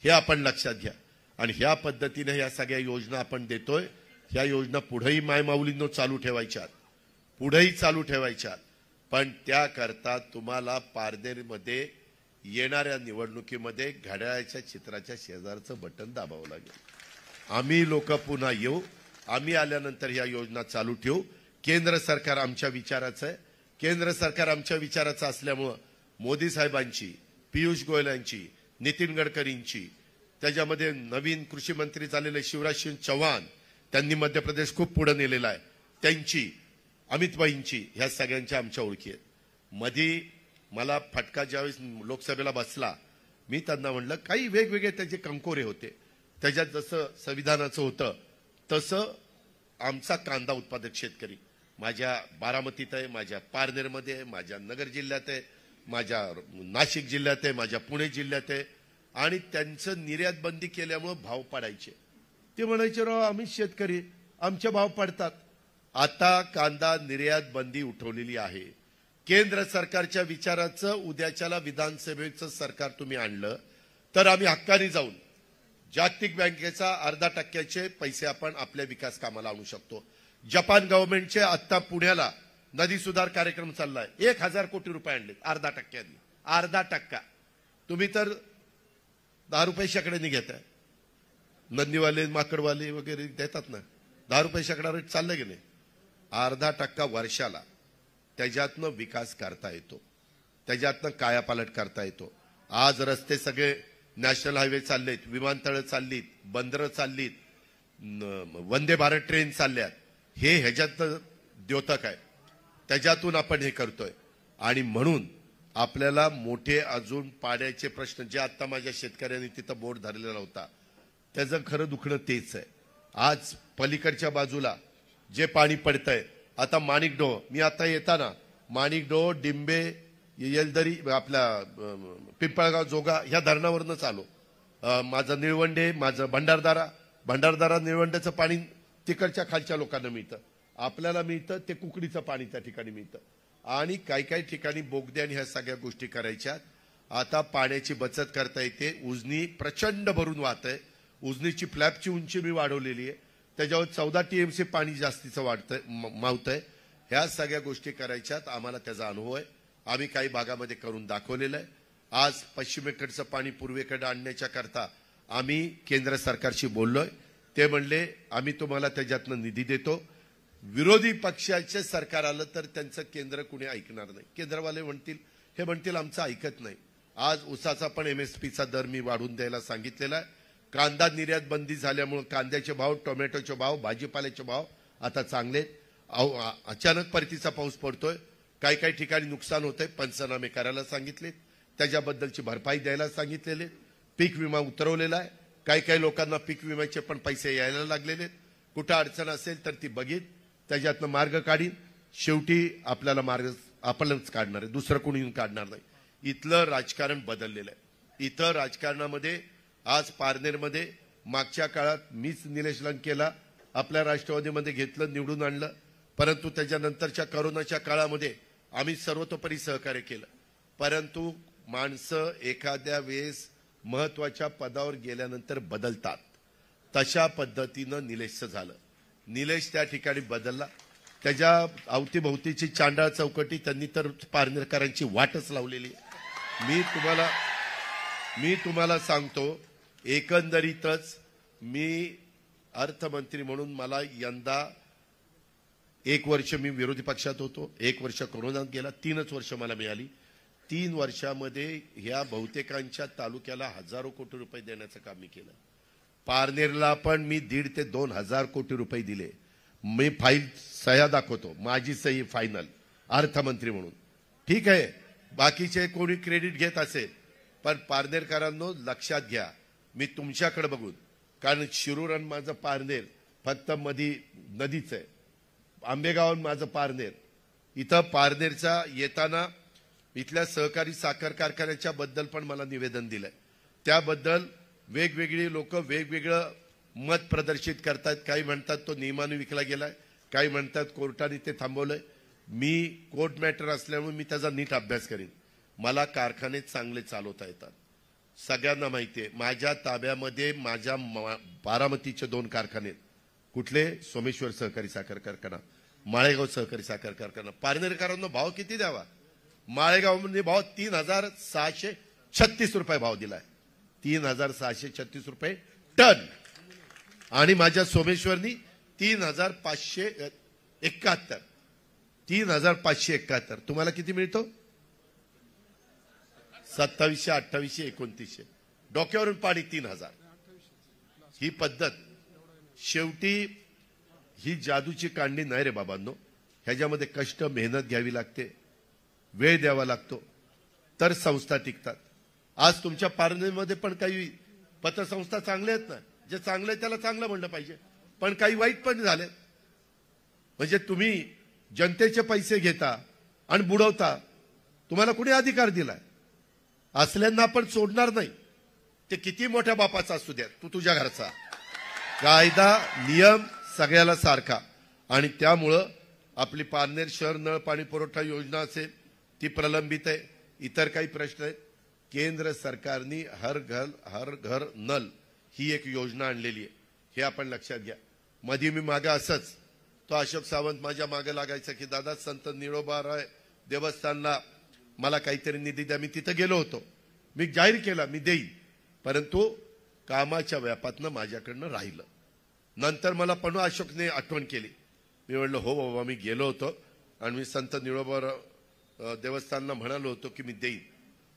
हे आपण लक्षात घ्या. आणि ह्या पद्धतीने या सगळ्या योजना आपण देतोय. ह्या योजना पुढेही मायमाऊलींनो चालू ठेवायच्यात, पुढेही चालू ठेवायच्यात. पण त्याकरता तुम्हाला पारनेरमध्ये येणाऱ्या निवडणुकीमध्ये घड्याळाच्या चित्राच्या शेजारचं बटन दाबावं लागेल. आम्ही लोक पुन्हा येऊ. आम्ही आल्यानंतर ह्या योजना चालू ठेवू. केंद्र सरकार आमच्या विचाराचं आहे. केंद्र सरकार आमच्या विचाराचं असल्यामुळं मोदी साहेबांची, पियुष गोयल यांची, नितीन गडकरींची, त्याच्यामध्ये नवीन कृषी मंत्री झालेले शिवराज सिंग चौहान, त्यांनी मध्य प्रदेश खूप पुढे नेलेला आहे, त्यांची, अमित भाईंची, ह्या सगळ्यांच्या आमच्या ओळखी आहेत. मधी मला फटका ज्यावेळेस लोकसभेला बसला, मी त्यांना म्हणलं काही वेगवेगळे त्याचे कंकोरे होते. त्याच्यात जसं संविधानाचं होतं तसं आमचा कांदा उत्पादक शेतकरी माझ्या बारामतीत आहे, माझ्या पारनेरमध्ये आहे, माझ्या नगर जिल्ह्यात आहे, माझ्या नाशिक जिल्ह्यात आहे, माझ्या पुणे जिल्ह्यात आहे. आणि त्यांचं निर्यात बंदी केल्यामुळे भाव पाडायचे. ते म्हणायचे राव आम्ही शेतकरी, आमचे भाव पडतात. आता कांदा निर्यात बंदी उठवलेली आहे. केंद्र सरकारच्या विचाराचं उद्याच्याला विधानसभेचं सरकार तुम्ही आणलं तर आम्ही हक्काने जाऊन जागतिक बँकेचा 0.5% पैसे आपण आपल्या विकास कामाला आणू शकतो. जपान गव्हर्नमेंटचे आता पुण्याला नदी सुधार कार्यक्रम चाललाय. 1000 कोटी रुपये आणले 0.5%. 0.5%. तुम्ही तर 10 रुपये शेकड्याने घेताय. नंदीवाले, माकडवाले वगैरे देतात ना, 10 रुपये शेकडा रेट चाललं की नाही. 0.5% वर्षाला त्याच्यातनं विकास करता येतो, त्याच्यातनं कायापालट करता येतो. आज रस्ते सगळे नॅशनल हायवे चाललेत, विमानतळ चाललीत, बंदरं चाललीत, वंदे भारत ट्रेन चालल्यात. हे ह्याच्यात द्योतक आहे, त्याच्यातून आपण हे करतोय. आणि म्हणून आपल्याला मोठे अजून पाण्याचे प्रश्न, जे आता माझ्या शेतकऱ्यांनी तिथं बोर्ड धरलेला होता, त्याचं खरं दुखणं तेच आहे. आज पलीकडच्या बाजूला जे पाणी पडतंय, आता माणिकडोह, मी आता येताना माणिकडोह, डिंबे, येलदरी, आपल्या पिंपळगाव, जोगा ह्या धरणावरनच आलो. माझं निळवंडे, माझं भंडारदारा निळवंड्याचं पाणी तिकडच्या खालच्या लोकांना मिळतं, आपल्याला मिळतं ते कुकडीचं पाणी त्या ठिकाणी मिळतं. आणि काही काही ठिकाणी बोगद्याने ह्या सगळ्या गोष्टी करायच्या. आता पाण्याची बचत करता येते. उजनी प्रचंड भरून वाहत आहे. उजनीची फ्लॅपची उंची मी वाढवलेली आहे, त्याच्यावर 14 TMC पाणी जास्तीचं मावतंय. ह्या सगळ्या गोष्टी करायच्यात. आम्हाला त्याचा अनुभव आहे. आम्ही काही भागामध्ये करून दाखवलेलं आहे. आज पश्चिमेकडचं पाणी पूर्वेकडे आणण्याच्या करता आम्ही केंद्र सरकारशी बोललोय. ते म्हणले आम्ही तुम्हाला त्याच्यातनं निधी देतो. विरोधी पक्षाचे सरकार आलं तर त्यांचं केंद्र कुणी ऐकणार नाही. केंद्रवाले म्हणतील आमचं ऐकत नाही. आज ऊसाचा पण MSPचा दर मी वाढवून द्यायला सांगितलेला आहे. कांदा निर्यात बंदी झाल्यामुळे कांद्याचे भाव, टोमॅटोचे भाव, भाजीपाल्याचे भाव आता चांगले. अचानक परतीचा पाऊस पडतोय, काही काही ठिकाणी नुकसान होतंय, पंचनामे करायला सांगितले, त्याच्याबद्दलची भरपाई द्यायला सांगितलेले. पीक विमा उतरवलेला आहे. काही काही लोकांना पीक विम्याचे पण पैसे यायला लागलेले. कुठं अडचण असेल तर ती बघीन, त्याच्यातनं मार्ग काढीन. शेवटी आपल्याला मार्ग आपणच काढणार आहे, दुसरं कोणी येऊन काढणार नाही. इथलं राजकारण बदललेलं आहे. इथं राजकारणामध्ये आज पारनेरमध्ये मागच्या काळात मीच निलेश लंकेला आपल्या राष्ट्रवादीमध्ये घेतलं, निवडून आणलं. परंतु त्याच्यानंतरच्या कोरोनाच्या काळामध्ये आम्ही सर्वतोपरी सहकार्य केलं. परंतु माणसं एखाद्या वेळेस महत्वाच्या पदावर गेल्यानंतर बदलतात. तशा पद्धतीनं निलेशचं झालं. निलेश त्या ठिकाणी बदलला. त्याच्या अवतीभोवतीची चांडाळ चौकटी त्यांनी तर पारनेरकरांची वाटच लावलेली. मी तुम्हाला सांगतो, एकंदरीतच मी अर्थमंत्री म्हणून मला यंदा 1 वर्ष मी विरोधी पक्षात होतो, 1 वर्ष कोरोनात गेला, 3च वर्ष मला मिळाली. 3 वर्षामध्ये ह्या बहुतेकांच्या तालुक्याला हजारो कोटी रुपये देण्याचं काम मी केलं. पारनेरला पण मी 1,500 ते 2,000 कोटी रुपये दिले. मी फाईल सह्या दाखवतो, माझी सही फायनल अर्थमंत्री म्हणून. ठीक आहे, बाकीचे कोणी क्रेडिट घेत असेल, पण पारनेरकरांनो लक्षात घ्या, मी तुमच्याकडे बघून, कारण शिरूर आणि माझं पारनेर फक्त मधी नदीच आहे. आंबेगाव माझं पारनेर. इथं पारनेरचा येताना इथल्या सहकारी साखर कारखान्याच्या बद्दल पण मला निवेदन दिलंय. त्याबद्दल वेगवेगळी लोक वेगवेगळं मत प्रदर्शित करतात. काही म्हणतात तो नियमाने विकला गेलाय, काही म्हणतात कोर्टाने ते थांबवलंय. मी कोर्ट मॅटर असल्यामुळे मी त्याचा नीट अभ्यास करीन. मला कारखाने चांगले चालवता येतात. सगळ्यांना माहिती आहे, माझ्या ताब्यामध्ये माझ्या बारामतीचे 2 कारखाने, कुठले? सोमेश्वर सहकारी साखर कारखाना, माळेगाव सहकारी साखर कारखाना. पारनेरकरांना भाव किती द्यावा? माळेगावमध्ये भाव 3,636 रुपये भाव दिलाय, 3,636 रुपये टन. आणि माझ्या सोमेश्वरनी 3,571. 3,571. तुम्हाला किती मिळतो? 2700, 2800, 2900. डोक्यावरून पाणी 3,000. ही पद्धत शेवटी ही जादूची कांडी नाही रे बाबांनो. ह्याच्यामध्ये कष्ट, मेहनत घ्यावी लागते, वेळ द्यावा लागतो, तर संस्था टिकतात. आज तुमच्या पारनेरमध्ये पण काही पतसंस्था चांगल्या आहेत ना. जे चांगलं आहे त्याला चांगलं म्हणलं पाहिजे, पण काही वाईट पण झाले. म्हणजे तुम्ही जनतेचे पैसे घेता आणि बुडवता. तुम्हाला कुणी अधिकार दिलाय? असल्यांना आपण सोडणार नाही, ते किती मोठ्या बापाचा असू द्या. तू तुझ्या घरचा. कायदा नियम सगळ्याला सारखा. आणि त्यामुळं आपली पारनेर शहर नळ पाणी पुरवठा योजना असेल ती प्रलंबित आहे. इतर काही प्रश्न आहेत. केंद्र सरकारने हर घर नल ही एक योजना आणलेली आहे, हे आपण लक्षात घ्या. मध्ये मी मागे असंच तो अशोक सावंत माझ्या मागे लागायचा की दादा संत निळोबाराय देवस्थानला मला काहीतरी निधी द्या. मी तिथं गेलो होतो, मी जाहीर केला मी देईन, परंतु कामाच्या व्यापातनं माझ्याकडनं राहिलं. नंतर मला पण अशोकने आठवण केली. मी म्हणलं हो बाबा, मी गेलो होतो आणि मी संत निळोबा देवस्थानला म्हणालो होतो की मी देईन.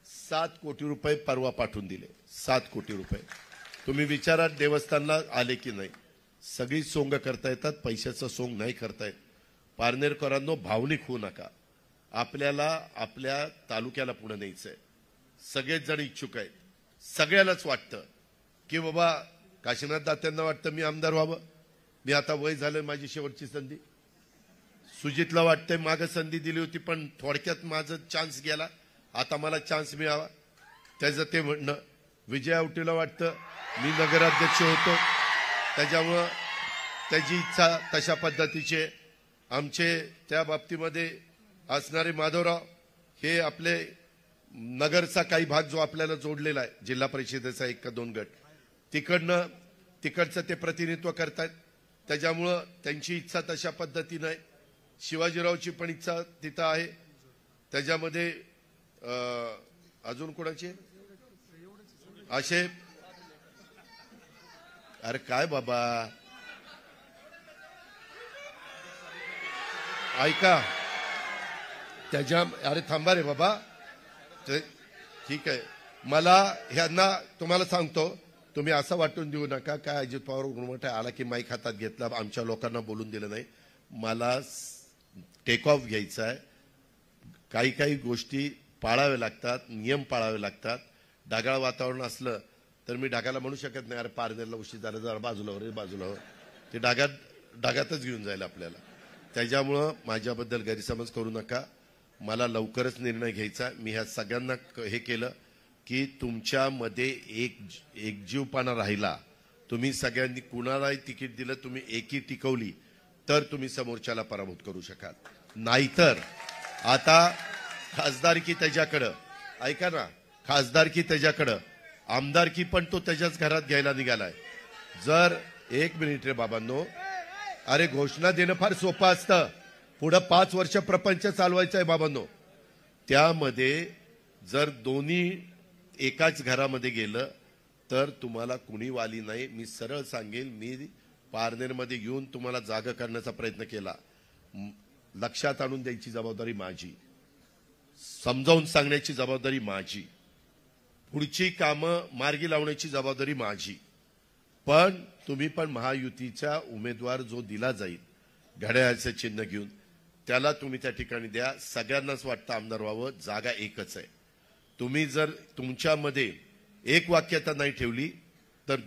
7 कोटी रुपये परवा पाठवून दिले. 7 कोटी रुपये. तुम्ही विचारा देवस्थानला आले की नाही. सगळी सोंग करता येतात, पैशाचं सोंग नाही करता येत. पारनेरकरांनो, भावनिक होऊ नका. आपल्याला आपल्या तालुक्याला पुढे न्यायचंय. सगळेच जण इच्छुक आहेत. सगळ्यालाच वाटतं की बाबा काशीनाथ दात्यांना वाटतं मी आमदार व्हावं. मी आता वय झालं, माझी शेवटची संधी. सुजितला वाटतंय मागं संधी दिली होती पण थोडक्यात माझा चान्स गेला, आता मला चान्स मिळावा, त्याचं ते म्हणणं. विजय आवटीला वाटतं मी नगराध्यक्ष होतो, त्याच्यामुळं त्याची इच्छा तशा पद्धतीचे. आमचे त्या बाबतीमध्ये असणारे माधवराव हे आपले नगरचा काही भाग जो आपल्याला जोडलेला आहे, जिल्हा परिषदेचा 1 का 2 गट, तिकडचं ते प्रतिनिधित्व करतात. त्याच्यामुळं त्यांची इच्छा तशा पद्धतीनं आहे. शिवाजीरावची पण इच्छा तिथं आहे. त्याच्यामध्ये अजून कोणाची असे, अरे काय बाबा ऐका त्याच्या, अरे थांबा रे बाबा. ठीक आहे, मला ह्यांना तुम्हाला सांगतो, तुम्ही असं वाटून देऊ नका काय अजित पवार गुणवटा आला की माईक हातात घेतला, आमच्या लोकांना बोलून दिलं नाही. मला टेक ऑफ घ्यायचा आहे. काही गोष्टी पाळाव्या लागतात, नियम पाळावे लागतात. ढगाळ वातावरण असलं तर मी ढगाला म्हणू शकत नाही अरे पारनेरला उशीर झाला, जरा बाजूला ते ढगातच घेऊन जाईल आपल्याला. त्याच्यामुळं माझ्याबद्दल गैरसमज करू नका. मला लवकरच निर्णय घ्यायचा. मी ह्या सगळ्यांना हे केलं की तुमच्यामध्ये एकजीवपणा राहिला. तुम्ही सगळ्यांनी कुणालाही तिकीट दिलं, तुम्ही एकी टिकवली तर तुम्ही समोरच्याला पराभूत करू शकाल. नाहीतर आता खासदारकी त्याच्याकडं, ऐका ना, खासदारकी त्याच्याकडं, आमदारकी पण तो त्याच्याच घरात घ्यायला निघालाय. जर 1 मिनिट रे बाबांनो, अरे घोषणा देणं फार सोपं असतं, पुढं 5 वर्ष प्रपंच चालवायचं आहे बाबांनो. त्यामध्ये जर दोन्ही एकाच घरामध्ये गेलं तर तुम्हाला कुणी वाली नाही. मी सरळ सांगेल, मी पारनेरमध्ये येऊन तुम्हाला जागा करण्याचा प्रयत्न केला. लक्षात आणून द्यायची जबाबदारी माझी, समजावून सांगण्याची जबाबदारी माझी, पुढची कामं मार्गी लावण्याची जबाबदारी माझी. पण तुम्ही पण महायुतीचा उमेदवार जो दिला जाईल घड्याळाचं चिन्ह घेऊन, त्याला तुम्ही त्या ठिकाणी द्या. सगळ्यांनाच वाटतं आमदार व्हावं, जागा एकच आहे. तुम्ही जर तुमच्यामध्ये एक वाक्यता नाही ठेवली तर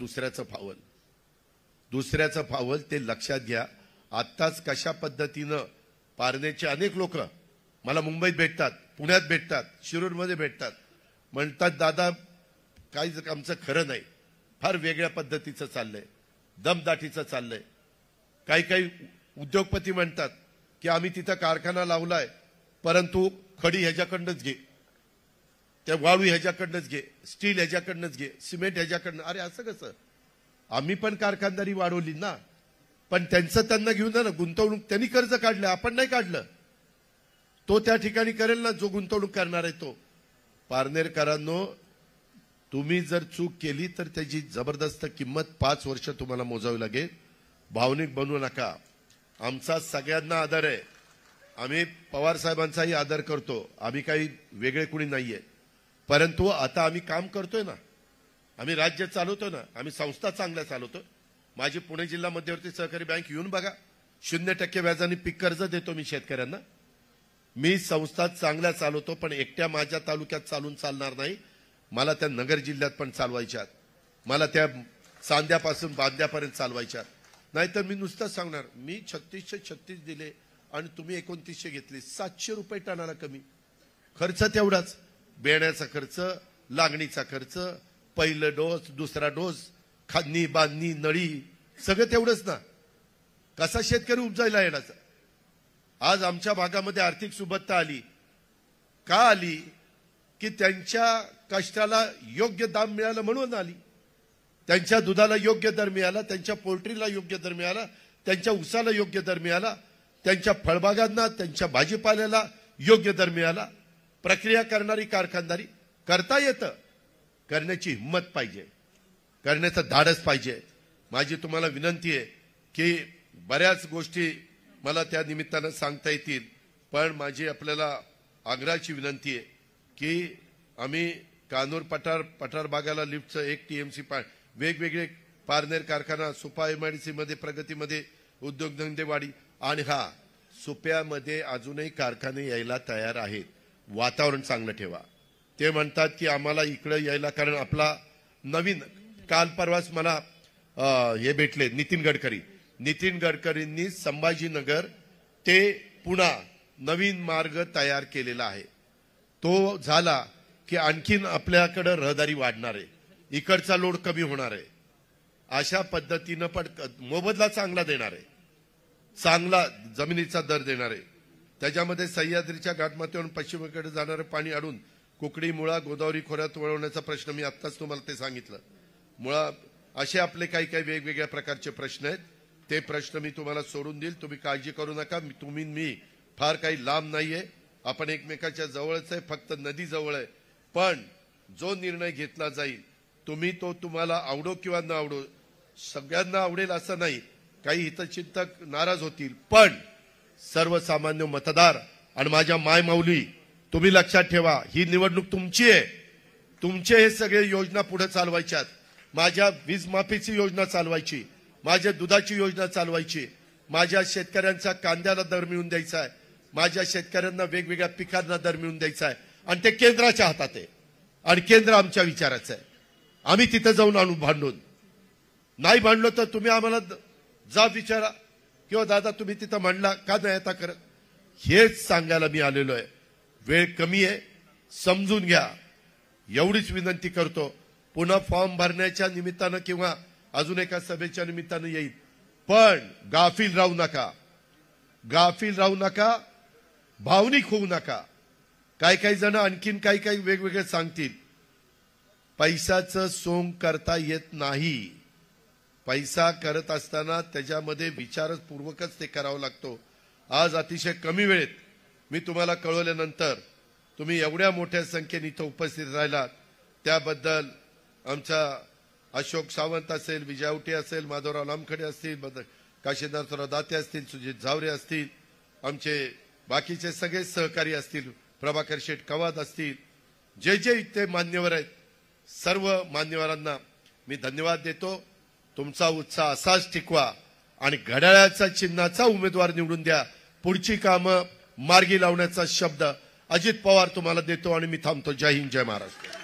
दुसऱ्याचं फावल ते लक्षात घ्या. आत्ताच कशा पद्धतीनं पारनेरचे अनेक लोक मला मुंबईत भेटतात, पुण्यात भेटतात, शिरूरमध्ये भेटतात, म्हणतात दादा काहीच आमचं खरं नाही, फार वेगळ्या पद्धतीचं चाललंय, दमदाटीचं चाललंय. काही उद्योगपती म्हणतात की आम्ही तिथं कारखाना लावलाय परंतु खडी ह्याच्याकडनंच घे. त्या वाळू ह्याच्याकडनंच घे, स्टील ह्याच्याकडनंच घे, सिमेंट ह्याच्याकडनं. अरे असं कसं? आम्ही पण कारखानदारी वाढवली ना, पण त्यांचं त्यांना घेऊन जा ना. गुंतवणूक त्यांनी कर्ज काढलं, आपण नाही काढलं. तो त्या ठिकाणी करेल ना जो गुंतवणूक करणार आहे तो. पारनेरकरांनो, तुम्ही जर चूक केली तर त्याची जबरदस्त किंमत 5 वर्ष तुम्हाला मोजावी लागेल. भावनिक बनवू नका. आमचा सगळ्यांना आदर आहे. आम्ही पवार साहेबांचाही आदर करतो. आम्ही काही वेगळे कुणी नाहीये. परंतु आता आम्ही काम करतोय ना, आम्ही राज्य चालवतो ना, आम्ही संस्था चांगल्या चालवतो. माझी पुणे जिल्हा मध्यवर्ती सहकारी बँक येऊन बघा, 0% व्याजाने पीक कर्ज देतो मी शेतकऱ्यांना. मी संस्था चांगल्या चालवतो, पण एकट्या माझ्या तालुक्यात चालून चालणार नाही. मला त्या नगर जिल्ह्यात पण चालवायच्यात, मला त्या चांद्यापासून बांद्यापर्यंत चालवायच्यात. नाहीतर मी नुसतंच सांगणार मी 3636 दिले आणि तुम्ही 2900 घेतले. 700 रुपये टनाला कमी. खर्च तेवढाच, बेण्याचा खर्च, लागणीचा खर्च, पहिलं डोस, दुसरा डोस, खांदणी बांधणी नळी, सगळं तेवढंच ना. कसा शेतकरी उपजायला येण्याचा? आज आमच्या भागामध्ये आर्थिक सुबत्ता आली. का आली? की त्यांच्या कष्टाला योग्य दाम मिळालं म्हणून आली. त्यांच्या दुधाला योग्य दर मिळाला, त्यांच्या पोल्ट्रीला योग्य दर मिळाला, त्यांच्या ऊसाला योग्य दर मिळाला, त्यांच्या फळबागांना, त्यांच्या भाजीपाल्याला योग्य दर मिळाला. प्रक्रिया करणारी कारखानदारी करता येतं, करण्याची हिंमत पाहिजे, करण्याचं धाडस पाहिजे. माझी तुम्हाला विनंती आहे की बऱ्याच गोष्टी मला त्या निमित्तानं सांगता येतील, पण माझी आपल्याला आग्रहाची विनंती आहे की आम्ही कानूर पठार भागाला लिफ्टचं 1 TMC वेगवेगळे पारनेर कारखाना, सुपा MIDC मध्ये, प्रगतीमध्ये, उद्योगधंदे वाढी आणि सुप्यामध्ये अजूनही कारखाने यायला तयार आहेत. वातावरण चांगलं ठेवा. ते म्हणतात की आम्हाला इकडे यायला, कारण आपला नवीन काल परवाच मला हे भेटले नितीन गडकरींनी संभाजीनगर ते पुणा नवीन मार्ग तयार केलेला आहे. तो झाला की आणखीन आपल्याकडे रहदारी वाढणार आहे, इकडचा लोड कमी होणार आहे. अशा पद्धतीनं पण मोबदला चांगला देणार आहे, चांगला जमिनीचा दर देणार आहे. त्याच्यामध्ये सह्याद्रीच्या घाटमाथ्यावरून पश्चिमेकडे जाणारं पाणी अडून कुकडी, मुळा, गोदावरी खोऱ्यात वळवण्याचा प्रश्न मी आत्ताच तुम्हाला ते सांगितलं. मुळा असे आपले काही काही वेगवेगळ्या प्रकारचे प्रश्न आहेत. ते प्रश्न मी तुम्हाला सोडून देईल. तुम्ही काळजी करू नका. तुम्ही मी फार काही लांब नाहीये. आपण एकमेकाच्या जवळच आहे, फक्त नदी जवळ आहे. पण जो निर्णय घेतला जाईल तुम्हाला आवडो किंवा न आवडो, सगळ्यांना आवडेल असं नाही. काही हितचिंतक नाराज होतील, पण सर्वसामान्य मतदार आणि माझ्या मायमाऊली, तुम्ही लक्षात ठेवा, ही निवडणूक तुमची आहे. तुमचे हे सगळे योजना पुढे चालवायच्यात. माझ्या वीज माफीची योजना चालवायची, माझ्या दुधाची योजना चालवायची, माझ्या शेतकऱ्यांचा कांद्याला दर मिळवून द्यायचा आहे, माझ्या शेतकऱ्यांना वेगवेगळ्या पिकांना दर मिळवून द्यायचा आहे. आणि ते केंद्राच्या हातात आहे आणि केंद्र आमच्या विचाराचं आहे. आम्ही तिथं जाऊन आणू भांडून. नाही भांडलो तर तुम्ही आम्हाला जा विचारा, किंवा दादा तुम्ही तिथं म्हणला का नाही आता करत, हेच सांगायला मी आलेलो आहे. वेळ कमी आहे, समजून घ्या, एवढीच विनंती करतो. पुन्हा फॉर्म भरण्याच्या निमित्तानं किंवा अजून एका सभेच्या निमित्तानं येईल, पण गाफील राहू नका, भावनिक होऊ नका. काही जण आणखीन काही वेगवेगळे सांगतील. पैशाचं सोंग करता येत नाही. पैसा करत असताना त्याच्यामध्ये विचारपूर्वकच ते करावं लागतो. आज अतिशय कमी वेळेत मी तुम्हाला कळवल्यानंतर तुम्ही एवढ्या मोठ्या संख्येने इथं उपस्थित राहिलात, त्याबद्दल आमचा अशोक सावंत असेल, विजयावटे असेल, माधवराव लामखडे असतील, काशीनाथराव दाते असतील, सुजित झावरे असतील, आमचे बाकीचे सगळे सहकारी असतील, प्रभाकर शेठ कवाद असतील, जे इथे मान्यवर आहेत, सर्व मान्यवरांना मी धन्यवाद देतो. तुमचा उत्साह असाच टिकवा आणि घड्याळाच्या चिन्हाचा उमेदवार निवडून द्या. पुढची कामं मार्गी लावण्याचा शब्द अजित पवार तुम्हाला देतो आणि मी थांबतो. जय हिंद, जय महाराष्ट्र.